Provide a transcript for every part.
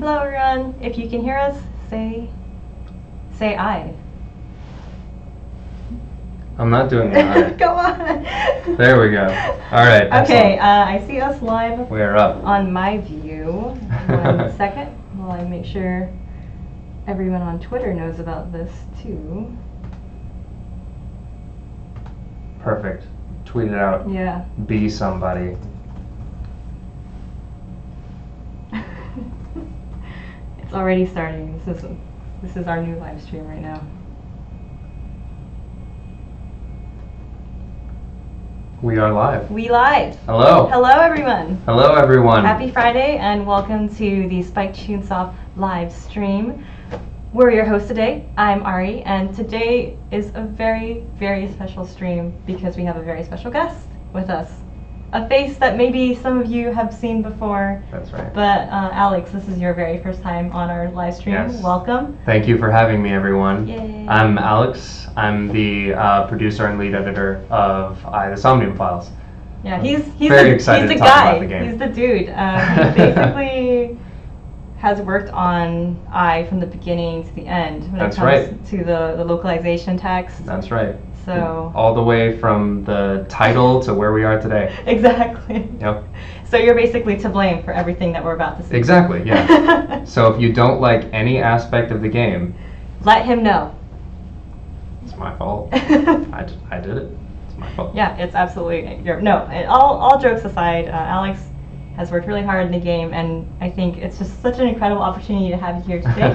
Hello everyone. If you can hear us, say aye. I'm not doing that. Go on. There we go. All right. Okay, I see us live. We are up. On my view. 1 second while I make sure everyone on Twitter knows about this too. Perfect. Tweet it out. Yeah. Be somebody. It's already starting. This is our new live stream right now. We are live. We live. Hello. Hello everyone. Hello everyone. Happy Friday and welcome to the Spike Chunsoft live stream. We're your hosts today. I'm Ari, and today is a very, very special stream because we have a very special guest with us. A face that maybe some of you have seen before. That's right. But Alex, this is your very first time on our live stream. Yes. Welcome. Thank you for having me, everyone. Yay. I'm Alex. I'm the producer and lead editor of the Somnium Files. Yeah, he's very excited he's the to talk guy. about the game. He's the dude. He basically has worked on from the beginning to the end when That's it comes right. to the localization text. That's right. So all the way from the title to where we are today. Exactly. Yep. So you're basically to blame for everything that we're about to see. Exactly, yeah. So if you don't like any aspect of the game, let him know. It's my fault. I did it. It's my fault. Yeah, it's absolutely all jokes aside, Alex has worked really hard in the game, and I think it's just such an incredible opportunity to have you here today.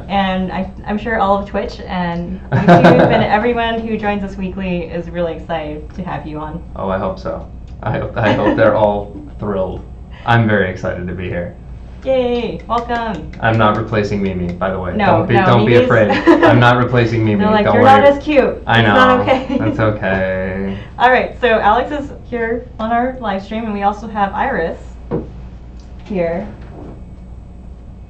And I'm sure all of Twitch and YouTube and everyone who joins us weekly is really excited to have you on. Oh, I hope so. I hope they're all thrilled. I'm very excited to be here. Yay! Welcome. I'm not replacing Mimi, by the way. No, don't be afraid. I'm not replacing Mimi. No, like don't you're worry. not as cute. I know. It's not okay. That's okay. All right, so Alex is here on our live stream, and we also have Iris here.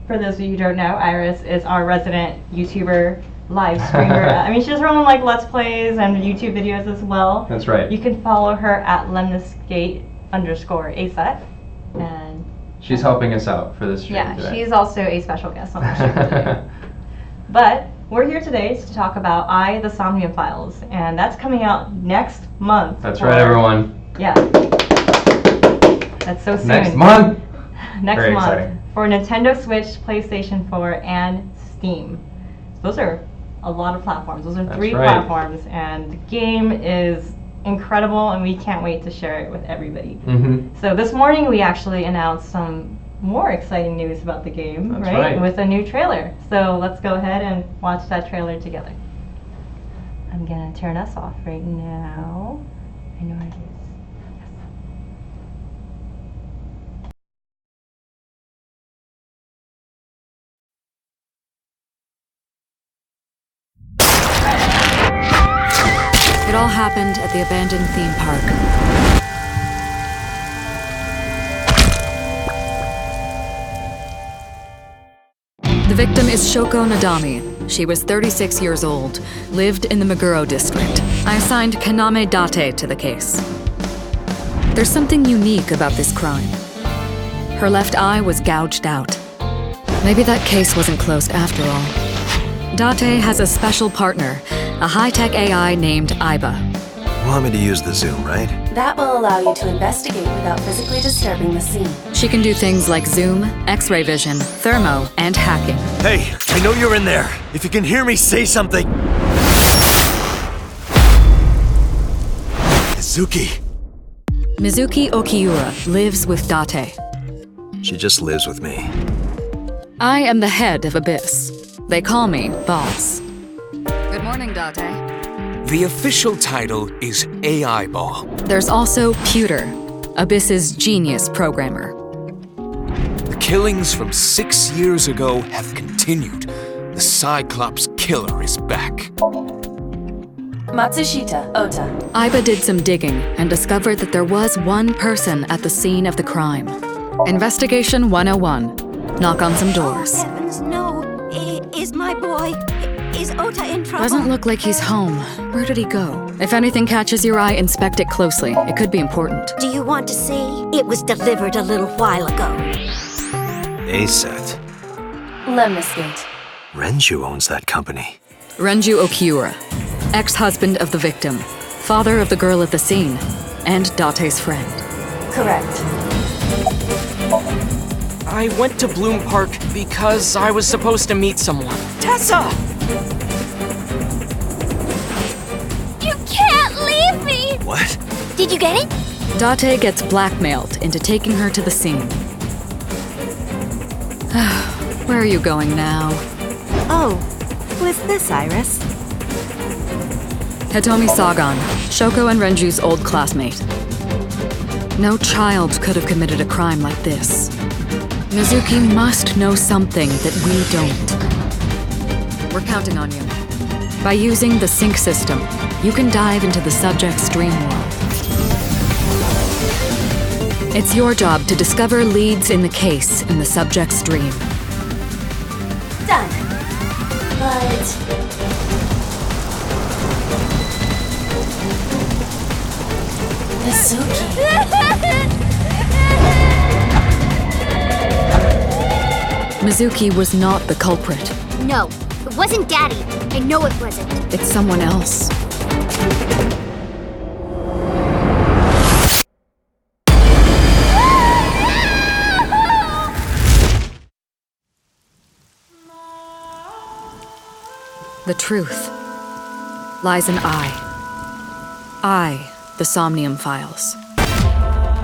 For those of you who don't know, Iris is our resident YouTuber live streamer. I mean, she does her own like Let's Plays and YouTube videos as well. That's right. You can follow her at lemnisgate_ASET. And she's helping us out for this stream yeah, today. she's also a special guest on the stream today. But we're here today to talk about the Somnium Files, and that's coming out next month. That's right, everyone. Yeah. That's so soon. Next month. Next Very month exciting. for Nintendo Switch, PlayStation 4, and Steam. Those are a lot of platforms. Those are That's 3 right. platforms, and the game is incredible, and we can't wait to share it with everybody. Mm-hmm. So this morning we actually announced some more exciting news about the game, That's right. With a new trailer. So let's go ahead and watch that trailer together. I'm gonna turn us off right now. I know where it is. It all happened at the abandoned theme park. The victim is Shoko Nadami. She was 36 years old, lived in the Meguro district. I assigned Kaname Date to the case. There's something unique about this crime. Her left eye was gouged out. Maybe that case wasn't closed after all. Date has a special partner, a high-tech AI named Iba. You want me to use the zoom, right? That will allow you to investigate without physically disturbing the scene. She can do things like zoom, x-ray vision, thermo, and hacking. Hey, I know you're in there. If you can hear me, say something. Mizuki. Mizuki Okiura lives with Date. She just lives with me. I am the head of Abyss. They call me Boss. Good morning, Date. The official title is AI Ball. There's also Pewter, Abyss's genius programmer. The killings from 6 years ago have continued. The Cyclops killer is back. Matsushita Ota. Iba did some digging and discovered that there was one person at the scene of the crime. Investigation 101. Knock on some doors. Oh, heavens, no. Is my boy... Is Ota in trouble? Doesn't look like he's home. Where did he go? If anything catches your eye, inspect it closely. It could be important. Do you want to see? It was delivered a little while ago. ASET. Lemniscate. Renju owns that company. Renju Okiura, ex-husband of the victim, father of the girl at the scene, and Date's friend. Correct. I went to Bloom Park because I was supposed to meet someone. Tessa! You can't leave me! What? Did you get it? Date gets blackmailed into taking her to the scene. Where are you going now? Oh, who is this, Iris? Hitomi Sagan, Shoko and Renju's old classmate. No child could have committed a crime like this. Mizuki must know something that we don't. We're counting on you. By using the sync system, you can dive into the subject's dream world. It's your job to discover leads in the case in the subject's dream. Done. But... Mizuki. Mizuki was not the culprit. No, it wasn't Daddy. I know it wasn't. It's someone else. The truth lies in I, the Somnium Files.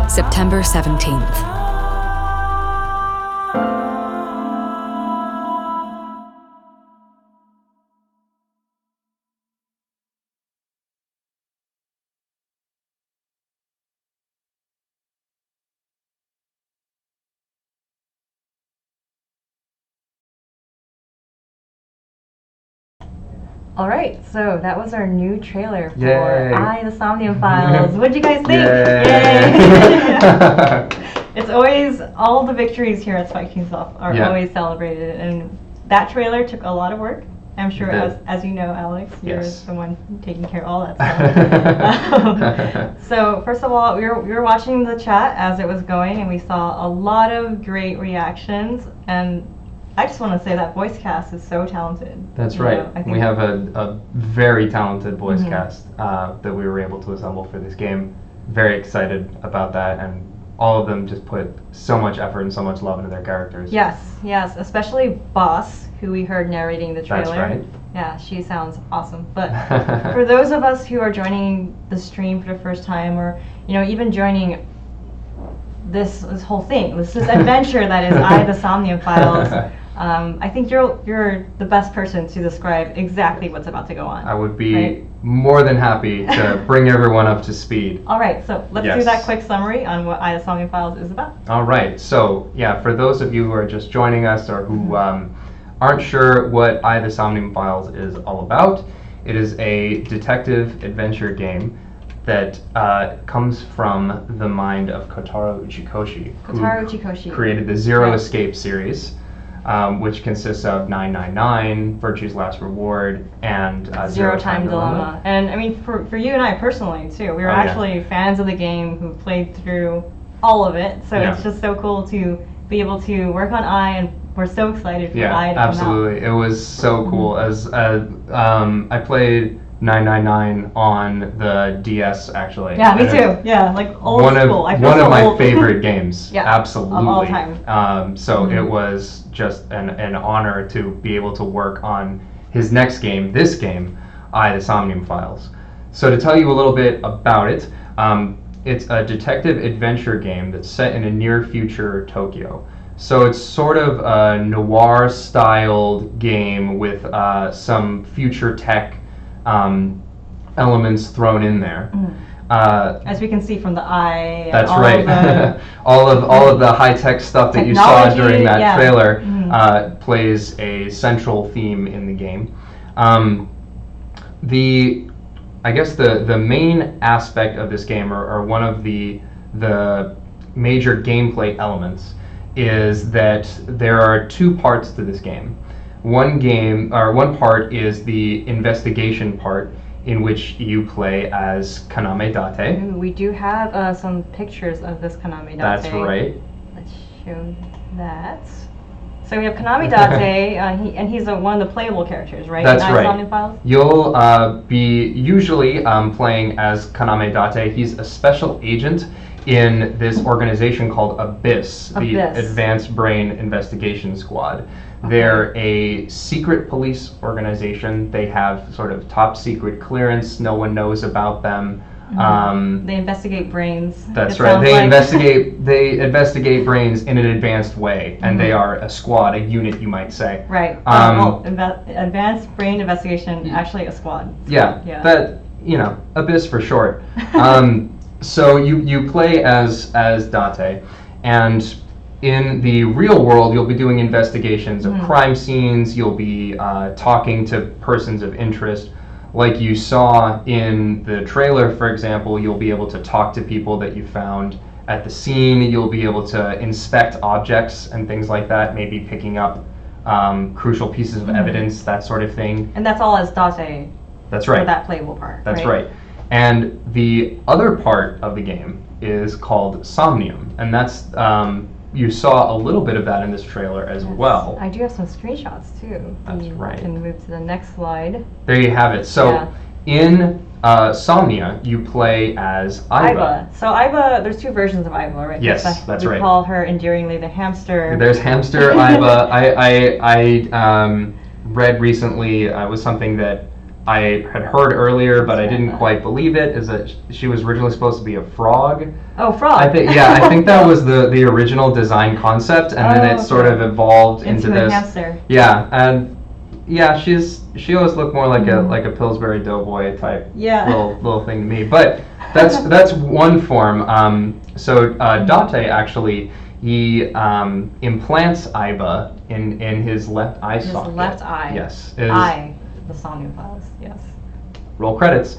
September 17th. All right, so that was our new trailer for Yay. I, the Somnium Files. What'd you guys think? Yay. It's always, all the victories here at Spike Chunsoft are Yeah. always celebrated, and that trailer took a lot of work. I'm sure, It did. as you know, Alex, you're Yes. the one taking care of all that stuff. So first of all, we were watching the chat as it was going, and we saw a lot of great reactions, and I just want to say that voice cast is so talented. That's You right. know, I think We have a very talented voice Mhm. cast that we were able to assemble for this game. Very excited about that, and all of them just put so much effort and so much love into their characters. Yes, especially Boss, who we heard narrating the trailer. That's right. Yeah, she sounds awesome. But for those of us who are joining the stream for the first time, or even joining this whole thing, this adventure that is I, the Somnium Files, I think you're the best person to describe exactly what's about to go on. I would be right? more than happy to bring everyone up to speed. All right, so let's do Yes. that quick summary on what I, the Somnium Files is about. All right, so yeah, for those of you who are just joining us or who aren't sure what I, the Somnium Files is all about, it is a detective adventure game that comes from the mind of Kotaro Uchikoshi, Kotaro who Uchikoshi. created the Zero Right. Escape series, which consists of 999, Virtue's Last Reward, and Zero Time Dilemma. And I mean, for you and I personally too, we were Oh, yeah. actually fans of the game who played through all of it. So Yeah. it's just so cool to be able to work on I, and we're so excited for I Yeah, to come absolutely. It was so cool. As I played 999 on the DS actually. out. Yeah, me and too. Yeah, like old one school. I of feel one so of my old. favorite games. Yeah, absolutely. of all time. So Mhm. it was just an honor to be able to work on his next game, this game, I, the Somnium Files. So to tell you a little bit about it, it's a detective adventure game that's set in a near future Tokyo. So it's sort of a noir-styled game with some future tech elements thrown in there. As we can see from the eye. And That's all right. Of the, all of the high-tech stuff that you saw Technology, during that yeah. trailer Mhm. plays a central theme in the game. I guess the main aspect of this game, or one of the major gameplay elements, is that there are two parts to this game. One part is the investigation part, in which you play as Kaname Date. Ooh, we do have some pictures of this Kaname Date. That's right. Let's show that. So we have Kaname Date, he's one of the playable characters, right? That's in right. Somnium Files? You'll be usually playing as Kaname Date. He's a special agent in this organization called Abyss, the Advanced Brain Investigation Squad. They're a secret police organization. They have sort of top secret clearance. No one knows about them. They investigate brains. That's right. They investigate brains in an advanced way, and they are a squad, a unit, you might say. Right. Advanced Brain Investigation, actually a squad. Yeah. That, Abyss for short. So you play as Date, and in the real world, you'll be doing investigations of crime scenes. You'll be talking to persons of interest. Like you saw in the trailer, for example, you'll be able to talk to people that you found at the scene. You'll be able to inspect objects and things like that, maybe picking up crucial pieces of evidence, that sort of thing. And that's all as Date. That's right. For that playable part. That's right. And the other part of the game is called Somnium, and that's you saw a little bit of that in this trailer as well. I do have some screenshots too. That's right. You can move to the next slide. There you have it. So in Somnia, you play as Iba. So Iba, there's two versions of Iba, right? Yes, that's right. We call her endearingly the hamster. There's hamster Iba. I read recently, was something that I had heard earlier, but I didn't quite believe it, is that she was originally supposed to be a frog. Oh, frog. I think that was the original design concept, and then it sort of evolved into this. Hamster. Yeah, and she always looked more like a Pillsbury Doughboy type little thing to me. But that's one form. So Date actually, he implants Iba in his left eye socket. His left eye. Yes. The Somnium Files, yes. Roll credits.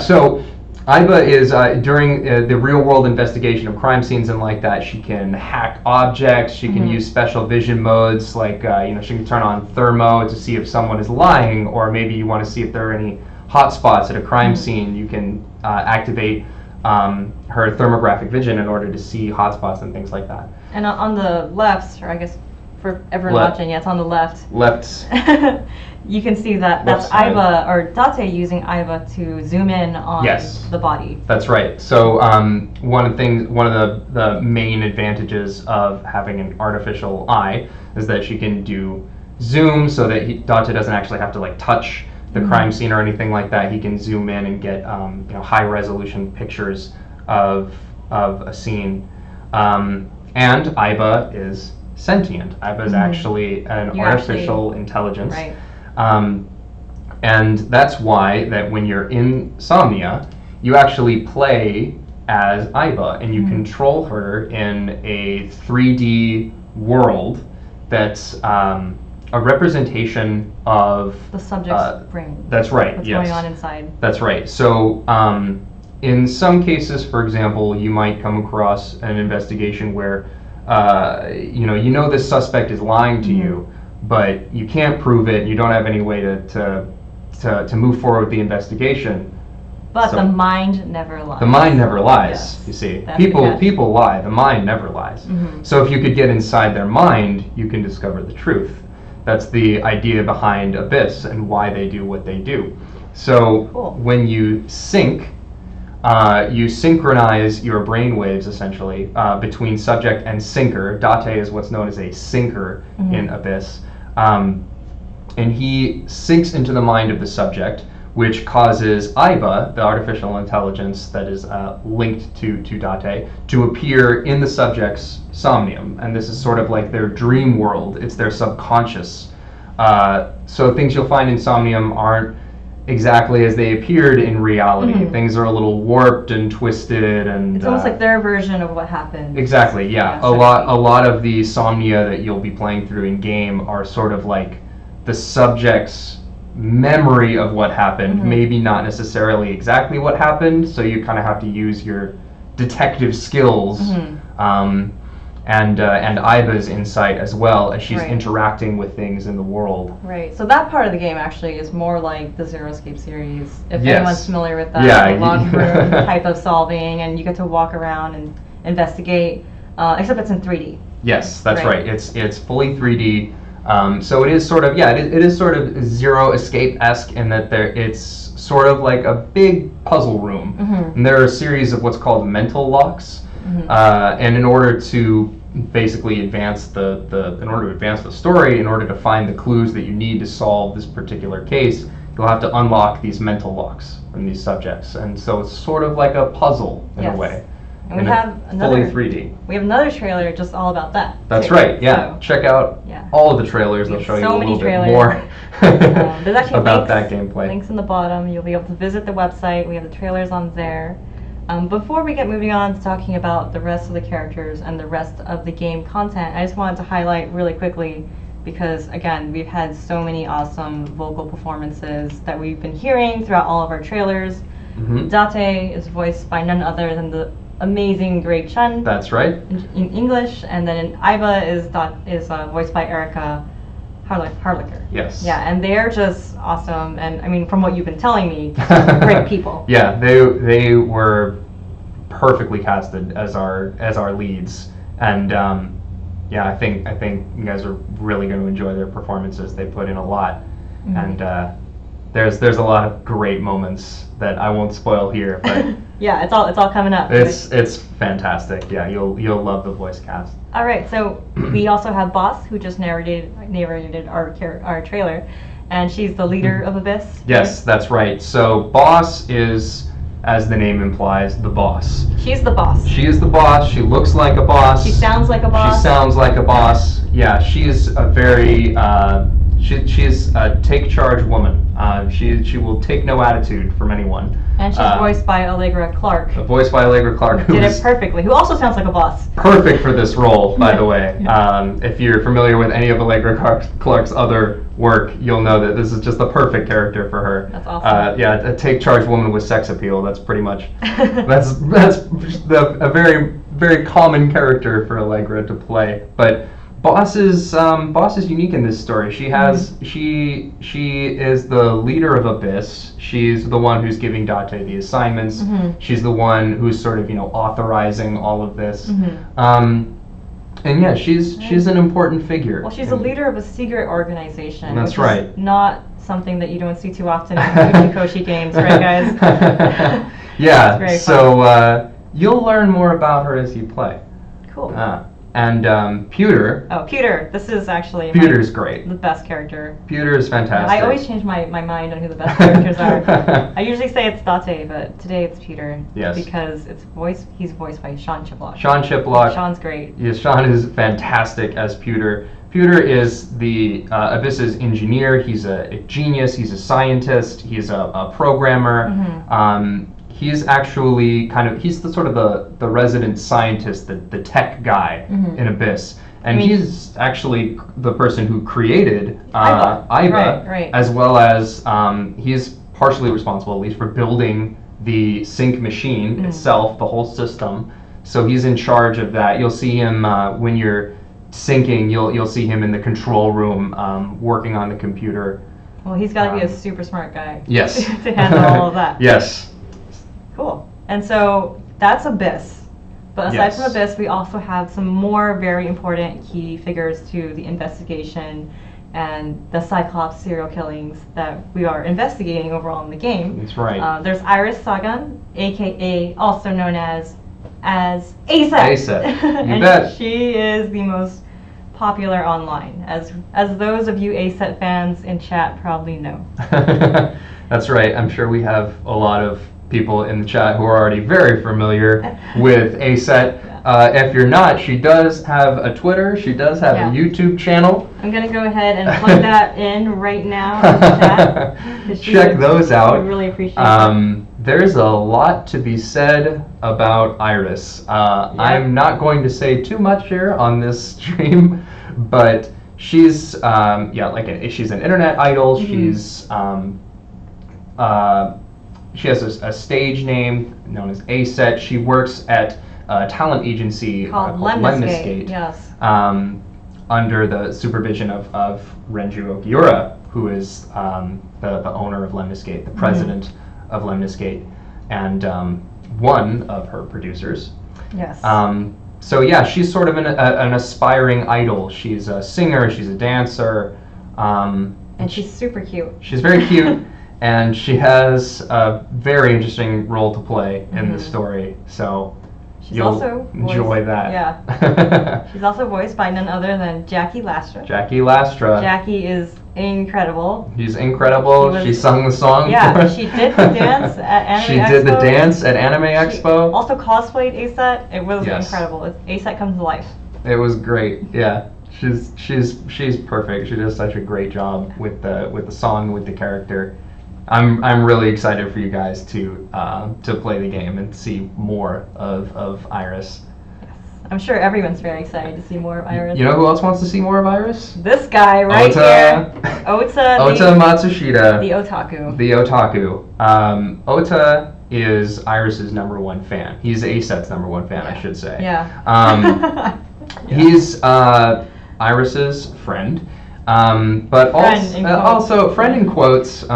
So Iba is, during the real-world investigation of crime scenes and like that, she can hack objects, she can use special vision modes, like, she can turn on thermo to see if someone is lying, or maybe you want to see if there are any hot spots at a crime scene. You can activate her thermographic vision in order to see hot spots and things like that. And on the left, or I guess for everyone watching, it's on the left. You can see that that's Iba, or Date using Iba to zoom in on the body. That's right. So one of the main advantages of having an artificial eye is that she can do zoom, so that Date doesn't actually have to touch the crime scene or anything like that. He can zoom in and get high resolution pictures of a scene. And Iba is sentient. Iba is actually an artificial intelligence. Right. And that's why that when you're in Somnia, you actually play as Iba, and you control her in a 3D world that's a representation of the subject's brain. That's right. What's going on inside. That's right. So in some cases, for example, you might come across an investigation where this suspect is lying to you, but you can't prove it. You don't have any way to move forward with the investigation. But the mind never lies. The mind never lies. Yes. You see, That's people lie. The mind never lies. So if you could get inside their mind, you can discover the truth. That's the idea behind Abyss and why they do what they do. So when you sync. You synchronize your brain waves essentially between subject and sinker. Date is what's known as a sinker in Abyss. And he sinks into the mind of the subject, which causes Iba, the artificial intelligence that is linked to Date, to appear in the subject's somnium. And this is sort of like their dream world. It's their subconscious. So things you'll find in Somnium aren't exactly as they appeared in reality. Things are a little warped and twisted, and it's almost like their version of what happened. Exactly, yeah. A lot of the Somnia that you'll be playing through in game are sort of like the subject's memory of what happened, maybe not necessarily exactly what happened, so you kind of have to use your detective skills. And Iba's insight as well, as she's interacting with things in the world. Right. So that part of the game actually is more like the Zero Escape series. If anyone's familiar with that, the log room type of solving, and you get to walk around and investigate, except it's in 3D. Yes, that's Right. right. It's fully 3D. So it is sort of it is sort of Zero Escape-esque in that it's sort of like a big puzzle room, and there are a series of what's called mental locks, and in order to basically advance in order to advance the story, in order to find the clues that you need to solve this particular case, you'll have to unlock these mental locks from these subjects, and so it's sort of like a puzzle in a way. And we have fully another 3D. We have another trailer just all about that. That's too. right. Yeah. So, Check out yeah. all of the trailers. We They'll have show you so a many little trailers. bit more There's actually about links, that gameplay. links in the bottom. You'll be able to visit the website. We have the trailers on there. Before we get moving on to talking about the rest of the characters and the rest of the game content, I just wanted to highlight really quickly, because again, we've had so many awesome vocal performances that we've been hearing throughout all of our trailers. Date is voiced by none other than the amazing Greg Chun. That's right. In English, and then Iva is voiced by Erica Harlicker. Yes. Yeah, and they're just awesome. And I mean, from what you've been telling me, great people. Yeah, they were perfectly casted as our leads, and I think you guys are really going to enjoy their performances. They put in a lot, and there's a lot of great moments that I won't spoil here, but yeah, it's all coming up. It's fantastic. Yeah, you'll love the voice cast. All right, so we also have Boss, who just narrated our trailer, and she's the leader of Abyss. Yes, that's right. So Boss is, as the name implies, the boss. She's the boss. She is the boss. She looks like a boss. She sounds like a boss. She sounds like a boss. Yeah, she is a very she is a take charge woman. She will take no attitude from anyone. And she's voiced by Allegra Clark. Voiced by Allegra Clark, who did it perfectly. Who also sounds like a boss. Perfect for this role, by the way. If you're familiar with any of Allegra Clark's other work, you'll know that this is just the perfect character for her. That's awesome. A take charge woman with sex appeal. That's pretty much that's a very very common character for Allegra to play. But Boss is unique in this story. She has she is the leader of Abyss. She's the one who's giving Date the assignments. She's the one who's sort of authorizing all of this. And yeah, she's an important figure. Well, she's a leader of a secret organization. That's which right. Is not something that you don't see too often in Uchikoshi games, right, guys? Yeah. So you'll learn more about her as you play. Cool. And Pewter. Oh, Pewter. This is actually Pewter's great. The best character. Pewter is fantastic. I always change my mind on who the best characters are. I usually say it's Date, but today it's Pewter. Yes. Because he's voiced by Sean Chiplock. Sean Chiplock. Sean's great. Yeah, Sean is fantastic as Pewter. Pewter is the Abyss's engineer. He's a genius. He's a scientist. He's a programmer. He's actually he's the sort of the resident scientist, the tech guy in Abyss. And he's actually the person who created Iva, right. As well as he's partially responsible, at least, for building the sync machine itself, the whole system. So he's in charge of that. You'll see him when you're syncing, you'll see him in the control room working on the computer. Well, he's got to be a super smart guy. Yes. To handle all of that. Yes. Cool. And so that's Abyss. But aside from Abyss, we also have some more very important key figures to the investigation and the Cyclops serial killings that we are investigating overall in the game. That's right. There's Iris Sagan, aka also known as ASET. ASET. You and bet. She is the most popular online, as those of you ASET fans in chat probably know. That's right. I'm sure we have a lot of people in the chat who are already very familiar with ASET. If you're not, she does have a Twitter. She does have a YouTube channel. I'm going to go ahead and plug that in right now in the chat. Check those out. I really appreciate that. There's a lot to be said about Iris. I'm not going to say too much here on this stream, but she's she's an internet idol. She has a stage name known as ASET. She works at a talent agency called Lemniscate. Yes. Under the supervision of Renju Okiura, who is the owner of Lemniscate, the president of Lemniscate, and one of her producers. Yes. So yeah, she's sort of an aspiring idol. She's a singer, she's a dancer. And she's super cute. She's very cute, and she has a very interesting role to play in the story. So She's you'll also enjoy that. Yeah. She's also voiced by none other than Jackie Lastra. Jackie Lastra. Jackie is incredible. She's incredible. She sung the song for Yeah, us. she did the dance at Anime She Expo. did the dance at Anime Expo. Also cosplayed ASET. It was Yes. incredible. ASET comes to life. It was great. Yeah. She's perfect. She does such a great job with the song, with the character. I'm really excited for you guys to play the game and see more of Iris. I'm sure everyone's very excited to see more of Iris. You know who else wants to see more of Iris? This guy right Ota. here. Ota. Ota Matsushita. The otaku. The otaku. Ota is Iris's #1 fan. He's ASET's #1 fan, I should say. Yeah. He's Iris's friend. But also friend in quotes.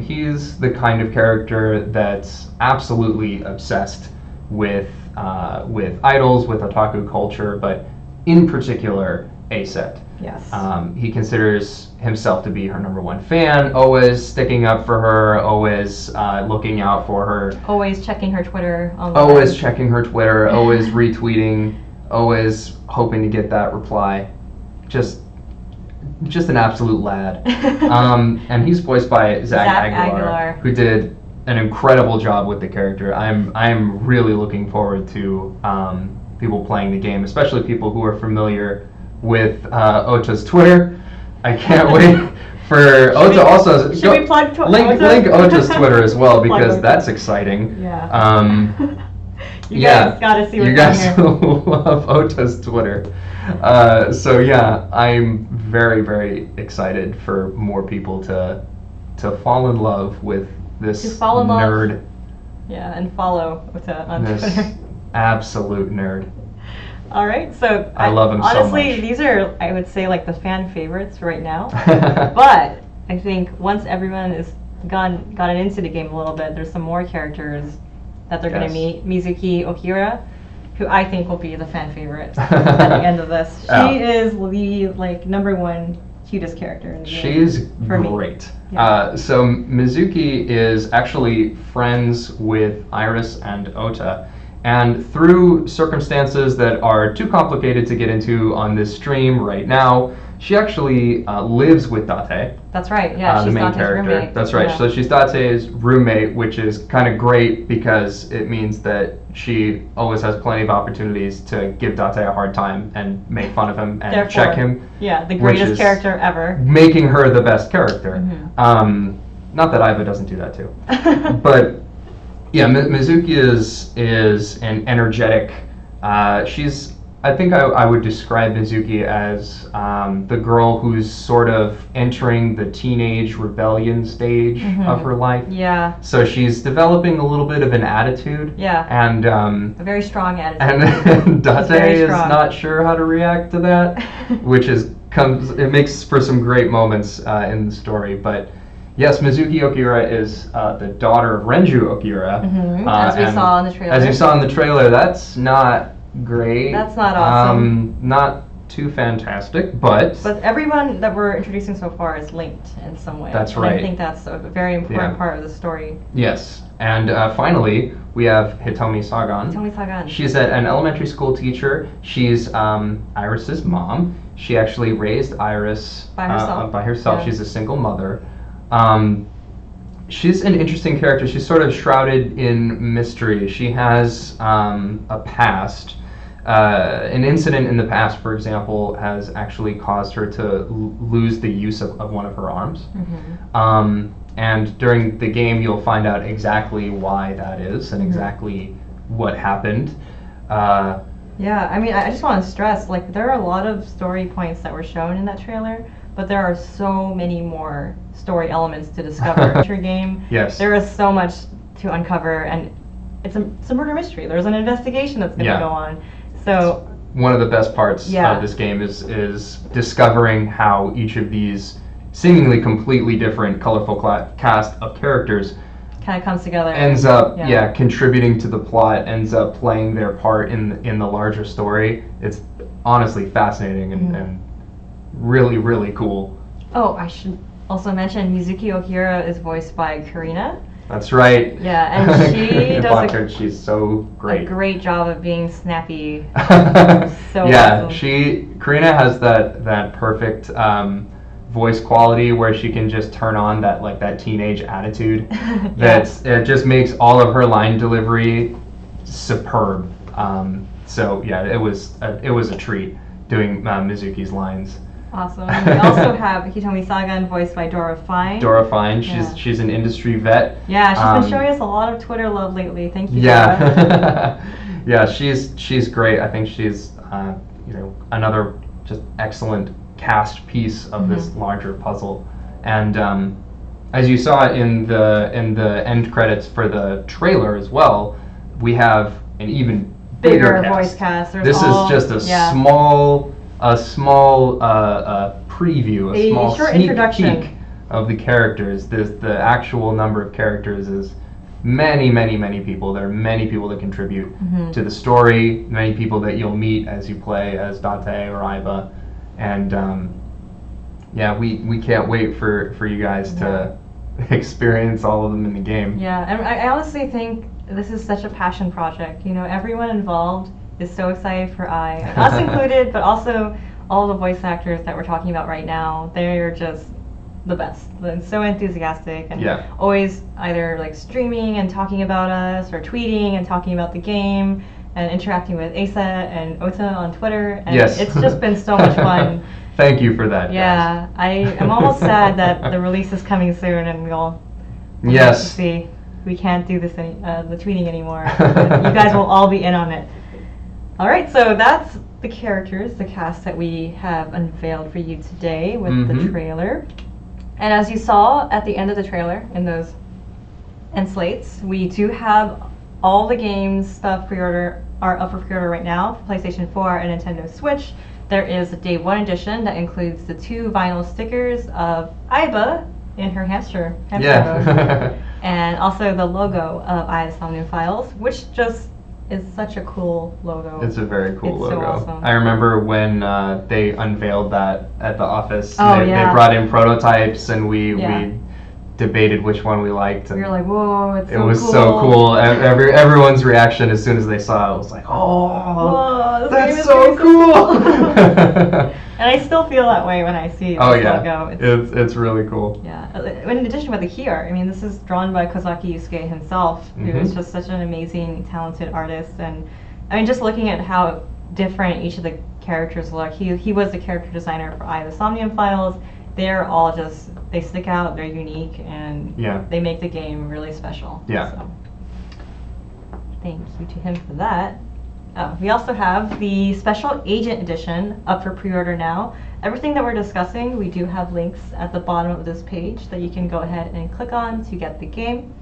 He's the kind of character that's absolutely obsessed with idols, with otaku culture, but in particular ASET. Yes. He considers himself to be her #1 fan, always sticking up for her, always looking out for her. Always checking her Twitter. Always checking her Twitter, always retweeting, always hoping to get that reply. Just an absolute lad. And he's voiced by Zach Aguilar, who did an incredible job with the character. I'm really looking forward to people playing the game, especially people who are familiar with Ota's Twitter. I can't wait for Ota also. Should we plug link Ota's Twitter as well, because that's exciting. Yeah. You guys gotta see what's you guys on here. love Ota's Twitter. So yeah, I'm very, very excited for more people to fall in love with this nerd. Yeah, and follow Ota on This Twitter. absolute nerd. All right, so I love him so honestly, much. these are, I would say, like the fan favorites right now. But I think once everyone is gotten into the game a little bit, there's some more characters that they're going to meet. Mizuki Okira, who I think will be the fan favorite at the end of this. She is the #1 cutest character in the game. She's for great. Me. Yeah. So Mizuki is actually friends with Iris and Ota, and through circumstances that are too complicated to get into on this stream right now, she actually lives with Date. That's right. Yeah, the she's main Date's character. roommate. That's right. Yeah. So she's Date's roommate, which is kind of great because it means that she always has plenty of opportunities to give Date a hard time and make fun of him and check him. Yeah, the greatest character ever. Making her the best character. Mm-hmm. Not that Aiba doesn't do that too. But yeah, Mizuki is an energetic. I think I would describe Mizuki as the girl who's sort of entering the teenage rebellion stage of her life. Yeah. So she's developing a little bit of an attitude. Yeah. And a very strong attitude. And Date is not sure how to react to that, which it makes for some great moments in the story. But yes, Mizuki Okira is the daughter of Renju Okira. As we saw in the trailer. As you saw in the trailer, that's not great. That's not awesome. Not too fantastic, but everyone that we're introducing so far is linked in some way. That's and right. I think that's a very important part of the story. Yes, and finally we have Hitomi Sagan. Hitomi Sagan. She's an elementary school teacher. She's Iris's mom. She actually raised Iris by herself. Yeah. She's a single mother. She's an interesting character. She's sort of shrouded in mystery. She has a past. An incident in the past, for example, has actually caused her to lose the use of one of her arms. And during the game, you'll find out exactly why that is and exactly what happened. Yeah, I mean, I just want to stress, there are a lot of story points that were shown in that trailer, but there are so many more story elements to discover in your game. Yes. There is so much to uncover, and it's a murder mystery. There's an investigation that's going to go on. So one of the best parts of this game is discovering how each of these seemingly completely different, colorful cast of characters kind of comes together. Ends up, contributing to the plot, ends up playing their part in the larger story. It's honestly fascinating and really, really cool. Oh, I should also mention Mizuki Ohira is voiced by Karina. That's right. Yeah, and she does she's so great. A great job of being snappy. So yeah, awesome. Karina has that perfect voice quality where she can just turn on that teenage attitude. It just makes all of her line delivery superb. So yeah, it was a treat doing Mizuki's lines. Awesome. And we also have Hitomi Sagan voiced by Dora Fine. Dora Fine, she's an industry vet. Yeah, she's been showing us a lot of Twitter love lately. Thank you. Yeah. Yeah, she's great. I think she's another just excellent cast piece of this larger puzzle. And as you saw in the end credits for the trailer as well, we have an even bigger voice cast. This is just a small preview, a small short sneak introduction peek of the characters. The actual number of characters is many people. There are many people that contribute to the story, many people that you'll meet as you play as Date or Aiba. And we can't wait for you guys to experience all of them in the game. Yeah, and I honestly think this is such a passion project. Everyone involved is so excited for us included, but also all the voice actors that we're talking about right now. They're just the best. They're so enthusiastic and always either streaming and talking about us or tweeting and talking about the game and interacting with Asa and Ota on Twitter. And it's just been so much fun. Thank you for that. Yeah, I'm almost sad that the release is coming soon and we'll see. We can't do this the tweeting anymore. You guys will all be in on it. All right, so that's the characters, the cast that we have unveiled for you today with the trailer. And as you saw at the end of the trailer in those end slates, we do have all the games stuff pre-order are up for pre-order right now for PlayStation 4 and Nintendo Switch. There is a Day 1 edition that includes the 2 vinyl stickers of Aiba in her hamster mode, and also the logo of I, the Somnium Files, which just is such a cool logo. It's a very cool logo. So awesome. I remember when they unveiled that at the office. Oh, they brought in prototypes and we debated which one we liked. And we were like, whoa, it's so cool. It was so cool. Everyone's reaction as soon as they saw it was like, whoa, that's so cool. And I still feel that way when I see this logo. It's really cool. Yeah. In addition with the key art, I mean, this is drawn by Kozaki Yusuke himself, who is just such an amazing, talented artist. And I mean, just looking at how different each of the characters look, he was the character designer for I, the Somnium Files. They're all they stick out, they're unique, and they make the game really special. Yeah. So, thank you to him for that. We also have the Special Agent Edition up for pre-order now. Everything that we're discussing, we do have links at the bottom of this page that you can go ahead and click on to get the game.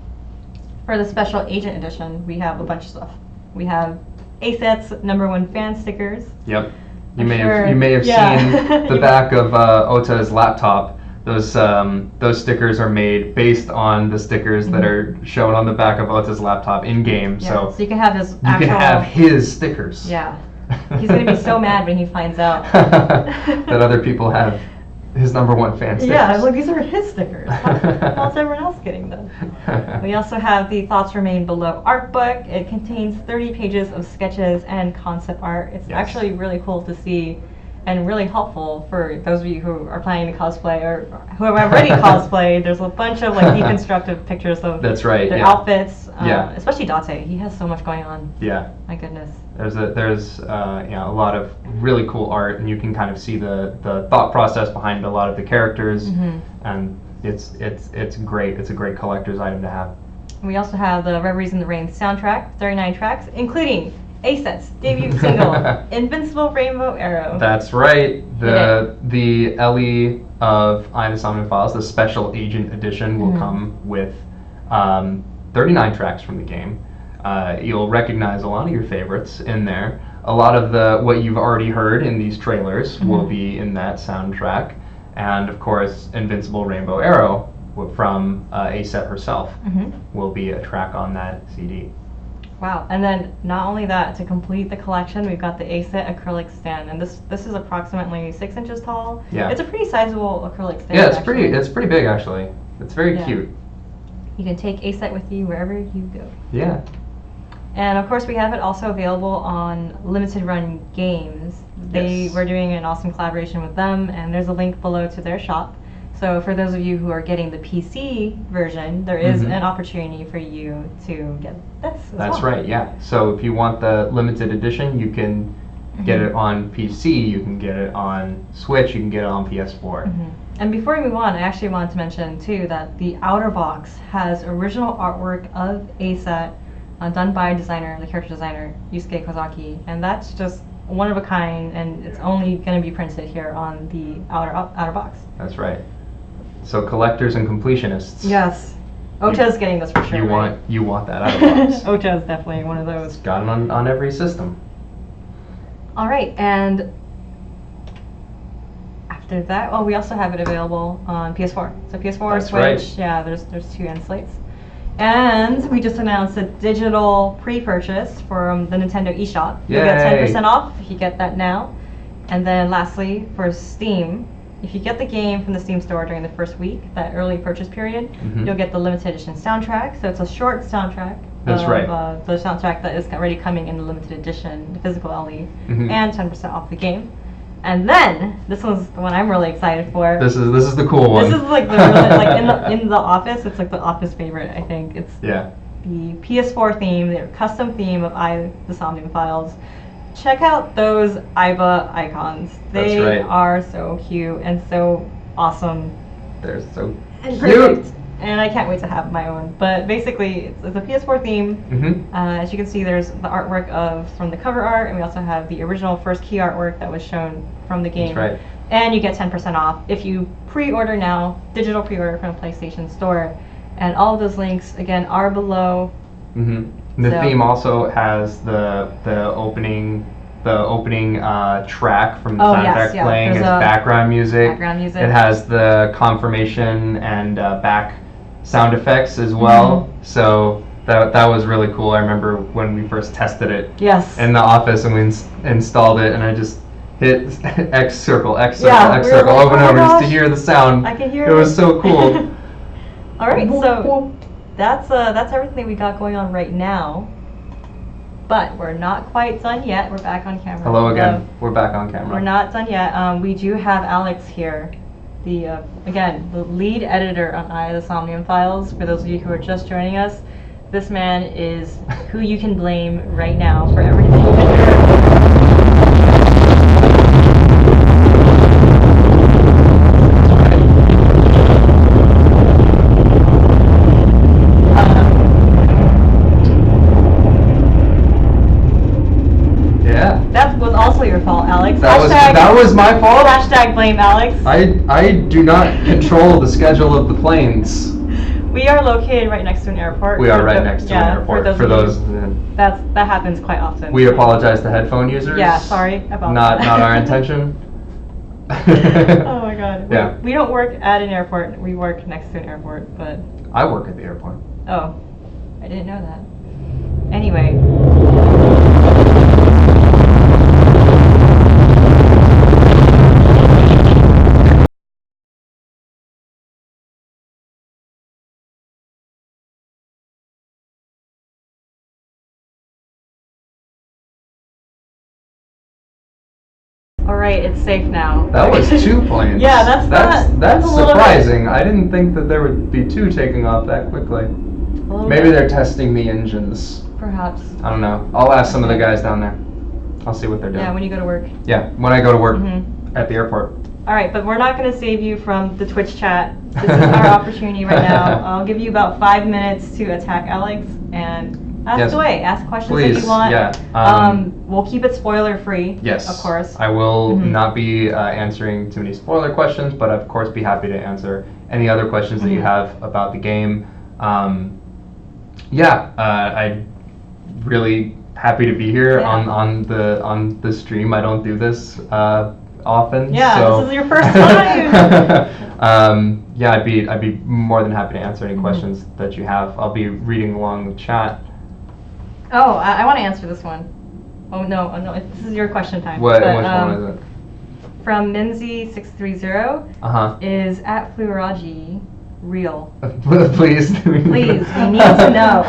For the Special Agent Edition, we have a bunch of stuff. We have ASET's #1 fan stickers. Yep. You may have seen the back of Ota's laptop. Those stickers are made based on the stickers that are shown on the back of Ota's laptop in game. Yeah, so you can have his stickers. Yeah. He's gonna be so mad when he finds out that other people have his #1 fan stickers. Yeah, like these are his stickers. How's everyone else getting them? We also have the Thoughts Remain Below art book. It contains 30 pages of sketches and concept art. It's actually really cool to see and really helpful for those of you who are planning to cosplay or who have already cosplayed. There's a bunch of deconstructed pictures of their outfits. Especially Date. He has so much going on. Yeah. My goodness. There's a lot of really cool art, and you can kind of see the thought process behind a lot of the characters, and it's great. It's a great collector's item to have. We also have the Reveries in the Rain soundtrack, 39 tracks, including ASET's debut single, Invincible Rainbow Arrow. That's right. The LE of I, the Somnium Files, the Special Agent Edition, will come with 39 tracks from the game. You'll recognize a lot of your favorites in there. A lot of what you've already heard in these trailers will be in that soundtrack. And of course, Invincible Rainbow Arrow from ASET herself Mhm. will be a track on that CD. Wow. And then not only that, to complete the collection, we've got the ASET acrylic stand, and this is approximately 6 inches tall. Yeah. It's a pretty sizable acrylic stand. Yeah, it's actually. pretty big actually. It's very Yeah. cute. You can take ASET with you wherever you go. Yeah. And of course, we have it also available on Limited Run Games. Yes. We're doing an awesome collaboration with them, and there's a link below to their shop. So for those of you who are getting the PC version, there is Mhm. an opportunity for you to get this as That's well. right, yeah. So if you want the limited edition, you can get Mhm. it on PC, you can get it on Switch, you can get it on PS4. Mhm. And before we move on, I actually wanted to mention too that the outer box has original artwork of ASET done by the character designer Yusuke Kozaki, and that's just one of a kind, and it's only going to be printed here on the outer box. That's right. So collectors and completionists. Yes, Ocha's getting this for sure. You want that outer box. Ocha's definitely one of those. It's got it on every system. All right, and after that, we also have it available on PS4. So PS4, That's Switch, right. yeah, there's 2 end slates. And we just announced a digital pre-purchase from the Nintendo eShop. You'll get Yay. 10% off if you get that now. And then lastly, for Steam, if you get the game from the Steam store during the first week, that early purchase period, Mhm. you'll get the limited edition soundtrack. So it's a short soundtrack. That's of, right. The soundtrack that is already coming in the limited edition, the physical only, Mhm. and 10% off the game. And then this one's the one I'm really excited for. This is the cool one. This is like the really, like in the office. It's like the office favorite. I think it's Yeah. the PS4 theme, their custom theme of the Somnium Files. Check out those Aiba icons. They That's right. are so cute and so awesome They're so and cute. perfect. And I can't wait to have my own. But basically, it's a PS4 theme. Mhm. As you can see, there's the artwork from the cover art, and we also have the original first key artwork that was shown from the game. That's right. And you get 10% off if you pre-order now, digital pre-order from PlayStation Store. And all of those links, again, are below. Mhm. The So- theme also has the opening track from the Oh, soundtrack yes, yeah. playing There's as a background music. background music. It has the confirmation and back sound effects as well. Mhm. So that was really cool. I remember when we first tested it Yes. in the office and we installed it, and I just hit X circle, X circle, Yeah, X we were circle like, over and "Oh over my just to gosh, hear the sound. I can hear it. was so cool. All right, so that's everything we got going on right now. But we're not quite done yet. We're back on camera. Hello again. We're back on camera. We're not done yet. We do have Alex here, the lead editor on the Somnium Files. For those of you who are just joining us, this man is who you can blame right now for everything. Yeah. That was also your fault, Alex. That was my fault. Hashtag blame Alex. I do not control the schedule of the planes. We are located right next to an airport. We are right next to an airport. For of those, you, that happens quite often. we apologize to headphone users. Yeah, sorry about not that. Not our intention. Oh my god. Yeah. We don't work at an airport. We work next to an airport, but I work at the airport. oh, I didn't know that. Anyway. All right, it's safe now. That was 2 planes. Yeah, that's that's a little bit- surprising. I didn't think that there would be 2 taking off that quickly. a little Maybe bit, they're testing the engines. perhaps. I don't know. I'll ask some of the guys down there. I'll see what they're doing. Yeah, when you go to work. Yeah, when I go to work Mhm. at the airport. All right, but we're not going to save you from the Twitch chat. This is our opportunity right now. I'll give you about 5 minutes to attack Alex and ask Yes. away. Ask questions Please, if you want. yeah, We'll keep it spoiler free. Yes. Of course. I will Mhm. not be answering too many spoiler questions, but of course be happy to answer any other questions that you Mhm. have about the game. I'm really happy to be here Yeah. on the stream. I don't do this often. Yeah, so. this is your first time. yeah, I'd be more than happy to answer any questions that you have. I'll be reading along the chat. Oh, I want to answer this one. Oh no, this is your question time. Which But, one is it? From Minzy630 is at Fluiraji real? Please. Please, we need to know.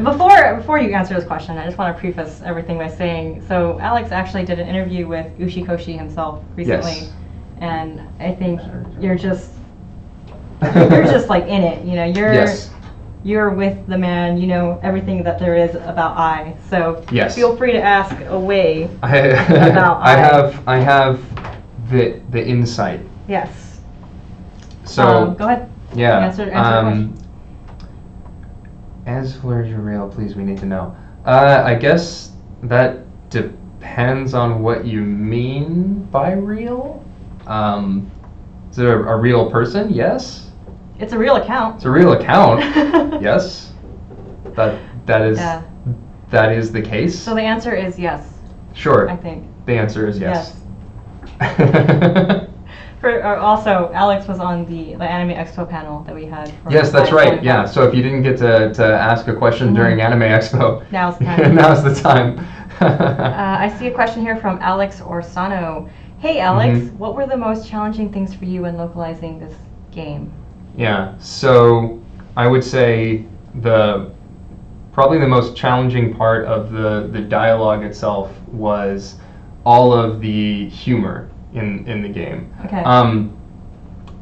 Before you answer this question, I just want to preface everything by saying, so Alex actually did an interview with Ushikoshi himself recently, Yes. and I think you're just like in it, you know, you're with the man, you know everything that there is about I. So Yes. feel free to ask away I have the insight. Yes. So go ahead. yeah. Answer the question. As for your real, please, we need to know. I guess that depends on what you mean by real. Is it a real person? Yes. It's a real account. It's a real account. Yes. That is the case. So the answer is yes. Sure. I think. The answer is yes. Also, Alex was on the Anime Expo panel that we had. Yes, that's right. Yeah. So if you didn't get to ask a question during Anime Expo, now's the time. Now's the time. I see a question here from Alex Orsano. Hey Alex, what were the most challenging things for you when localizing this game? Yeah, so I would say probably the most challenging part of the dialogue itself was all of the humor in the game. Okay.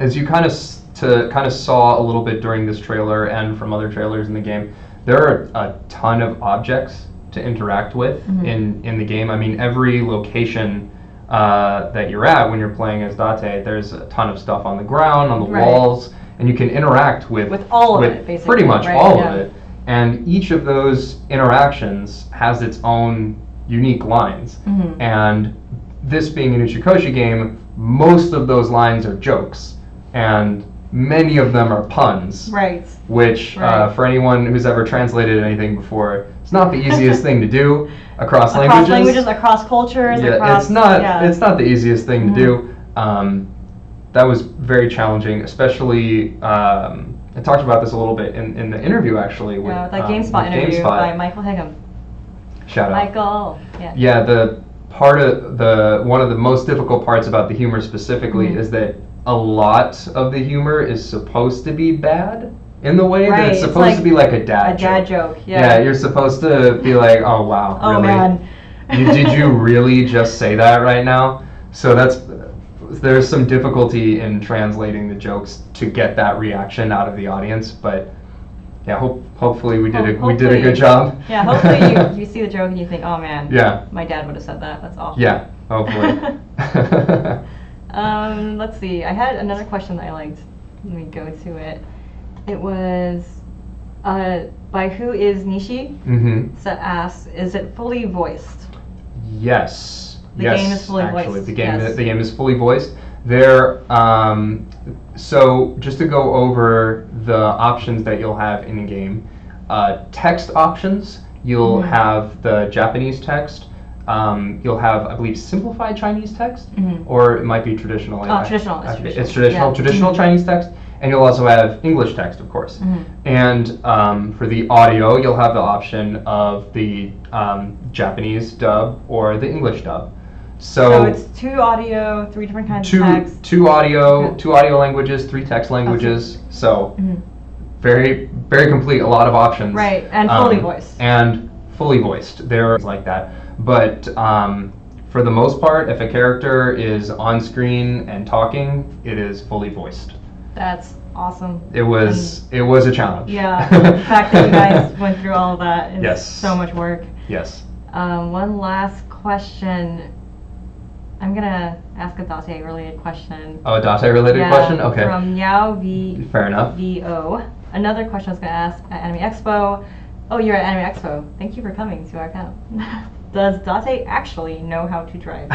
As you kind of saw a little bit during this trailer and from other trailers in the game, there are a ton of objects to interact with in the game. I mean, every location that you're at when you're playing as Date, there's a ton of stuff on the ground, on the walls, and you can interact with all of it, basically. Pretty much all of it. And each of those interactions has its own unique lines. And this being an Ushikoshi game, most of those lines are jokes, and many of them are puns. Right. Which, for anyone who's ever translated anything before, it's not the easiest thing to do across languages. Across cultures. Yeah, it's not the easiest thing to do. That was very challenging, especially. I talked about this a little bit in the interview actually. With that GameSpot interview by Michael Higham. Shout out. Michael. Yeah. The part of one of the most difficult parts about the humor specifically is that a lot of the humor is supposed to be bad in the way that it's supposed to be like a dad joke. Yeah, you're supposed to be like, oh wow, oh really? Man. Did you really just say that right now? So there's some difficulty in translating the jokes to get that reaction out of the audience, but yeah, hopefully we did a good job. Yeah, hopefully you see the joke and you think, oh man, my dad would have said that. That's awful. Yeah, hopefully. Let's see. I had another question that I liked. Let me go to it. It was by Who Is Nishi? So asks, is it fully voiced? Yes. The game is fully voiced. Actually, the game is fully voiced. There. So just to go over the options that you'll have in the game, text options. You'll have the Japanese text. You'll have, I believe, simplified Chinese text, or it might be traditional. Traditional. It's traditional. Traditional Chinese text, and you'll also have English text, of course. And for the audio, you'll have the option of the Japanese dub or the English dub. So it's 2 audio, 3 different kinds of text. Two audio languages, 3 text languages. Okay. So very, very complete. A lot of options. Right, and fully voiced. And fully voiced. There are like that. But for the most part, if a character is on screen and talking, it is fully voiced. That's awesome. It was a challenge. Yeah, the fact that you guys went through all of that is so much work. Yes. One last question. I'm gonna ask a Date related question. Oh, a Date related question? Okay. From Yao V. Fair enough. VO. Another question I was gonna ask at Anime Expo. Oh, you're at Anime Expo. Thank you for coming to our panel. Does Date actually know how to drive?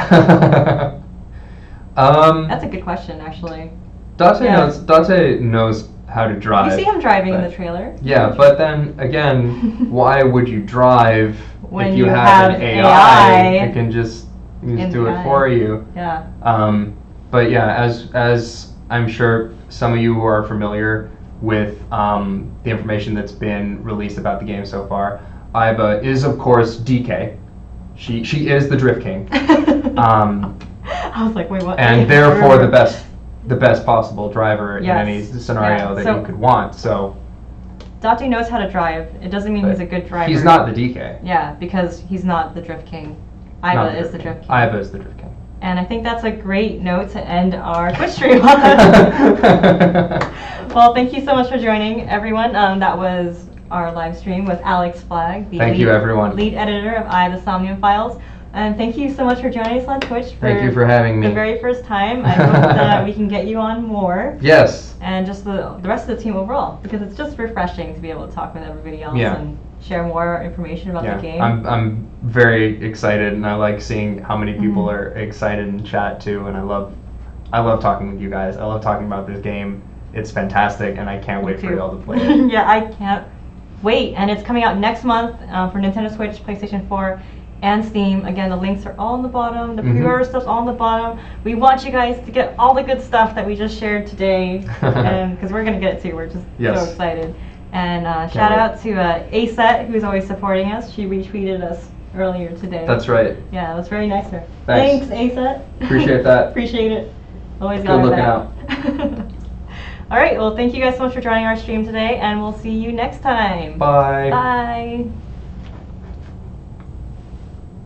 That's a good question, actually. Date knows how to drive. You see him driving in the trailer. Yeah, but then again, why would you drive when if you have an AI that can just do it for you? Yeah. But yeah, as I'm sure some of you who are familiar with the information that's been released about the game so far, Aiba is of course DK. She is the Drift King. I was like, wait, what? And therefore the best possible driver Yes. in any scenario Yeah, that so- you could want. So Date knows how to drive. It doesn't mean he's a good driver. he's not the DK. Yeah, because he's not the Drift King. Not Aiba is the Drift King. Aiba is the Drift King. And I think that's a great note to end our Twitch stream on. Well, thank you so much for joining, everyone. That was our live stream with Alex Flagg, the Thank you, everyone. lead editor of the Somnium Files. And thank you so much for joining us on Twitch Thank you for having me. the very first time. I hope that we can get you on more. Yes. And just the rest of the team overall, because it's just refreshing to be able to talk with everybody else Yeah. and share more information about the game. I'm very excited, and I like seeing how many people Mhm. are excited in chat too. And I love talking with you guys. I love talking about this game. It's fantastic, and I can't wait for too. y'all to play it. Yeah, I can't wait. And it's coming out next month for Nintendo Switch, PlayStation 4, and Steam. Again, the links are all on the bottom. The pre-order stuff's all on the bottom. We want you guys to get all the good stuff that we just shared today, because we're gonna get it too. We're just Yes. so excited. And shout wait. out to ASET, who's always supporting us. She retweeted us earlier today. That's right. Yeah, that's very nice of her. Thanks. ASET. Appreciate that. Appreciate it. Always Good got looking out. All right, well, thank you guys so much for joining our stream today, and we'll see you next time. Bye. Bye.